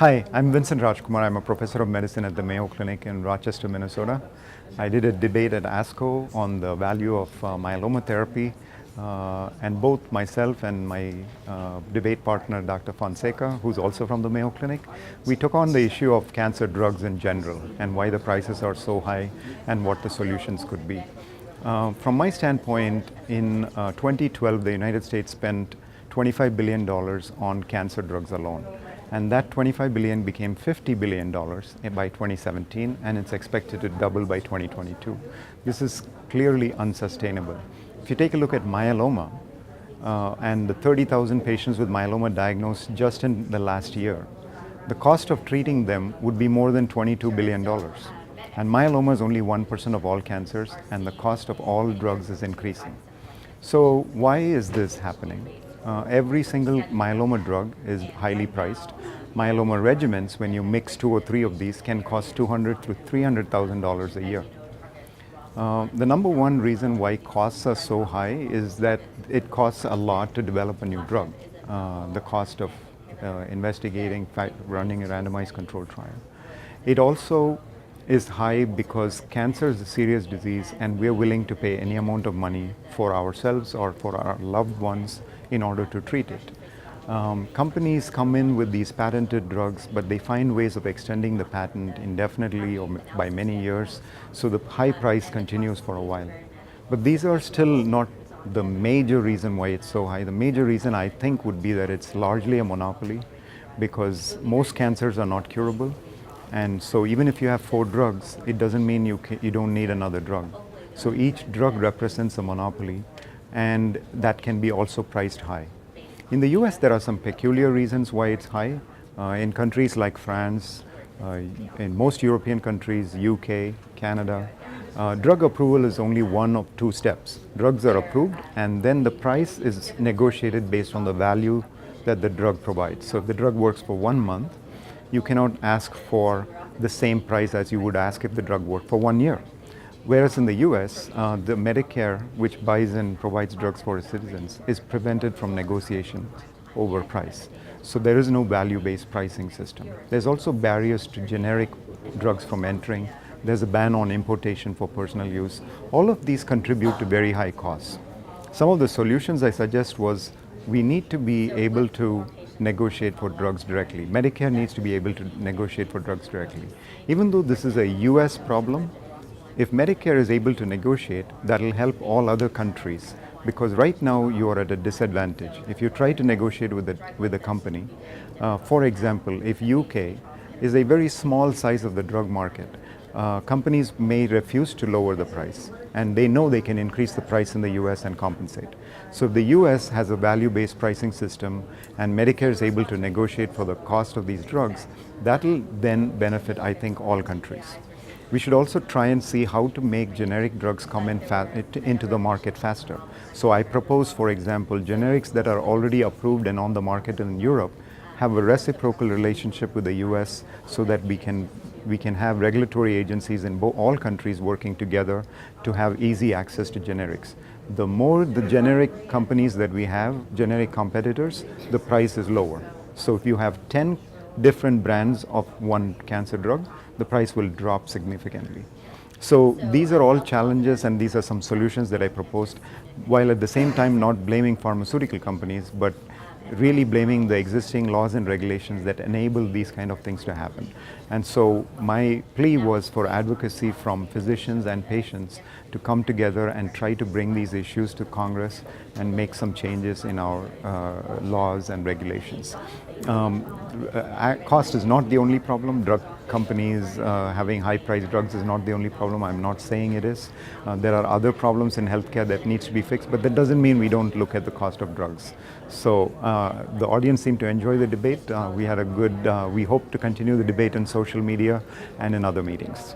Hi, I'm Vincent Rajkumar. I'm a professor of medicine at the Mayo Clinic in Rochester, Minnesota. I did a debate at ASCO on the value of myeloma therapy, and both myself and my debate partner, Dr. Fonseca, who's also from the Mayo Clinic, we took on the issue of cancer drugs in general and why the prices are so high and what the solutions could be. From my standpoint, in 2012, the United States spent $25 billion on cancer drugs alone. And that $25 billion became $50 billion by 2017, and it's expected to double by 2022. This is clearly unsustainable. If you take a look at myeloma, and the 30,000 patients with myeloma diagnosed just in the last year, the cost of treating them would be more than $22 billion. And myeloma is only 1% of all cancers, and the cost of all drugs is increasing. So why is this happening? Every single myeloma drug is highly priced. Myeloma regimens, when you mix 2 or 3 of these, can cost $200,000 to $300,000 a year. The number one reason why costs are so high is that it costs a lot to develop a new drug. The cost of investigating, running a randomized controlled trial. It also is high because cancer is a serious disease, and we're willing to pay any amount of money for ourselves or for our loved ones in order to treat it. Companies come in with these patented drugs, but they find ways of extending the patent indefinitely or by many years, so the high price continues for a while. But these are still not the major reason why it's so high. The major reason, I think, would be that it's largely a monopoly, because most cancers are not curable. And so even if you have 4 drugs, it doesn't mean you don't need another drug. So each drug represents a monopoly, and that can be also priced high. In the US, there are some peculiar reasons why it's high. In countries like France, in most European countries, UK, Canada, drug approval is only one of 2 steps. Drugs are approved, and then the price is negotiated based on the value that the drug provides. So if the drug works for 1 month, you cannot ask for the same price as you would ask if the drug worked for 1 year. Whereas in the US, the Medicare, which buys and provides drugs for its citizens, is prevented from negotiation over price. So there is no value-based pricing system. There's also barriers to generic drugs from entering. There's a ban on importation for personal use. All of these contribute to very high costs. Some of the solutions I suggest was we need to be able to negotiate for drugs directly. Medicare needs to be able to negotiate for drugs directly. Even though this is a US problem, if Medicare is able to negotiate, that'll help all other countries, because right now you are at a disadvantage. If you try to negotiate with a company, for example, if UK is a very small size of the drug market, companies may refuse to lower the price, and they know they can increase the price in the US and compensate. So if the US has a value-based pricing system and Medicare is able to negotiate for the cost of these drugs, that'll then benefit, I think, all countries. We should also try and see how to make generic drugs come into the market faster. So I propose, for example, generics that are already approved and on the market in Europe have a reciprocal relationship with the US, so that we can have regulatory agencies in all countries working together to have easy access to generics. The more the generic companies that we have, generic competitors, the price is lower. So if you have 10 different brands of one cancer drug, the price will drop significantly. So these are all challenges, and these are some solutions that I proposed, while at the same time not blaming pharmaceutical companies, but really blaming the existing laws and regulations that enable these kind of things to happen. And so my plea was for advocacy from physicians and patients to come together and try to bring these issues to Congress and make some changes in our laws and regulations. Cost is not the only problem. Drug companies having high-priced drugs is not the only problem. I'm not saying it is. There are other problems in healthcare that needs to be fixed, but that doesn't mean we don't look at the cost of drugs. So the audience seemed to enjoy the debate. We had a good, we hope to continue the debate in social media and in other meetings.